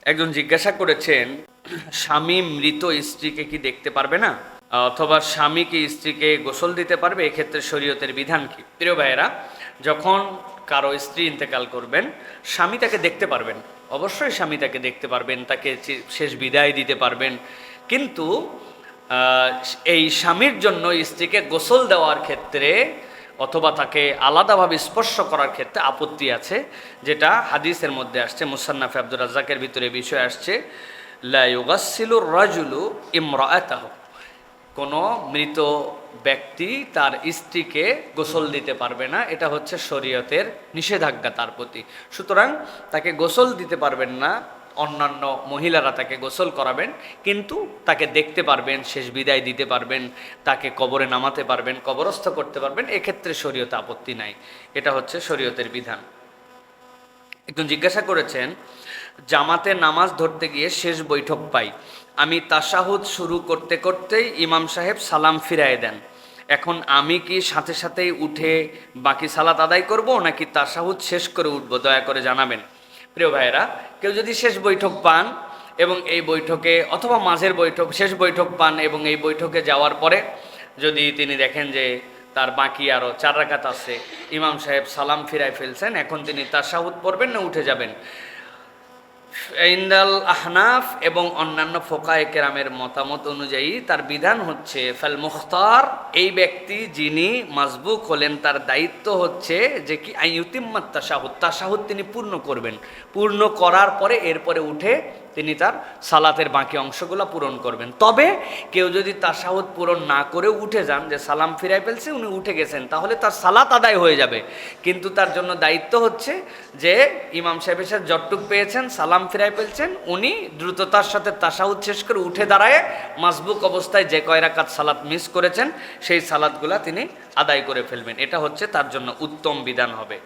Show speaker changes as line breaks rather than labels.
একজন জিজ্ঞাসা করেছেন, স্বামী মৃত স্ত্রীকে কি দেখতে পারবে না, অথবা স্বামী কি স্ত্রীকে গোসল দিতে পারবে? এক্ষেত্রে শরীয়তের বিধান কি? প্রিয় ভাইয়েরা, যখন কারো স্ত্রী ইন্তেকাল করবেন, স্বামী তাকে দেখতে পারবেন, অবশ্যই স্বামী তাকে দেখতে পারবেন, তাকে শেষ বিদায় দিতে পারবেন। কিন্তু এই স্বামীর জন্য স্ত্রীকে গোসল দেওয়ার ক্ষেত্রে অথবা তাকে আলাদাভাবে স্পর্শ করার ক্ষেত্রে আপত্তি আছে, যেটা হাদিসের মধ্যে আসছে। মুসান্নাফে আব্দুর রাজ্জাকের ভিতরে বিষয় আসছে, লা ইউগাসসিলুর রাজুলু ইমরাআতাহু, কোনো মৃত ব্যক্তি তার স্ত্রীকে গোসল দিতে পারবে না, এটা হচ্ছে শরীয়তের নিষেধাজ্ঞা তার প্রতি। সুতরাং তাকে গোসল দিতে পারবেন না, অন্যান্য মহিলারা তাকে গোসল করাবেন, কিন্তু তাকে দেখতে পারবেন, শেষ বিদায় দিতে পারবেন, তাকে কবরে নামাতে পারবেন, কবরস্থ করতে পারবেন, এক্ষেত্রে শরীয়তে আপত্তি নাই। এটা হচ্ছে শরীয়তের বিধান। একজন জিজ্ঞাসা করেছেন, জামাতে নামাজ ধরতে গিয়ে শেষ বৈঠক পাই, আমি তাশাহুদ শুরু করতে করতেই ইমাম সাহেব সালাম ফিরায় দেন, এখন আমি কি সাথে সাথেই উঠে বাকি সালাত আদায় করব, নাকি তাশাহুদ শেষ করে উঠব? দয়া করে জানাবেন। প্রিয় ভাইয়েরা, কেউ যদি শেষ বৈঠক পান এবং এই বৈঠকে, অথবা মাঝের বৈঠক, শেষ বৈঠক পান এবং এই বৈঠকে যাওয়ার পরে যদি তিনি দেখেন যে তার বাকি আরও 4 রাকাত আছে, ইমাম সাহেব সালাম ফিরায় ফেলছেন, এখন তিনি তাশাহুদ পড়বেন না উঠে যাবেন? ইন্দাল আহনাফ এবং অন্যান্য ফোকায়ে কেরামের মতামত অনুযায়ী তার বিধান হচ্ছে, ফাল মুখতার, এই ব্যক্তি যিনি মাসবুক হলেন তার দায়িত্ব হচ্ছে যে কি আইয়ুতিম্মাত তাশাহুদ, তাশাহুদ তিনি পূর্ণ করবেন, পূর্ণ করার পরে এরপরে উঠে তিনি তার সালাতের বাকি অংশগুলো পূরণ করবেন। তবে কেউ যদি তাশাহুদ পূরণ না করে উঠে যান, যে সালাম ফিরাই ফেলছে, উনি উঠে গেছেন, তাহলে তার সালাত আদায় হয়ে যাবে, কিন্তু তার জন্য দায়িত্ব হচ্ছে যে ইমাম সাহেবের সাথে যতটুক পেয়েছেন, সালাম ফিরাই ফেলছেন, উনি দ্রুততার সাথে তাশাহুদ শেষ করে উঠে দাঁড়ায় মাসবুক অবস্থায় যে কয় রাকাত সালাত মিস করেছেন সেই সালাতগুলা তিনি আদায় করে ফেলবেন। এটা হচ্ছে তার জন্য উত্তম বিধান হবে।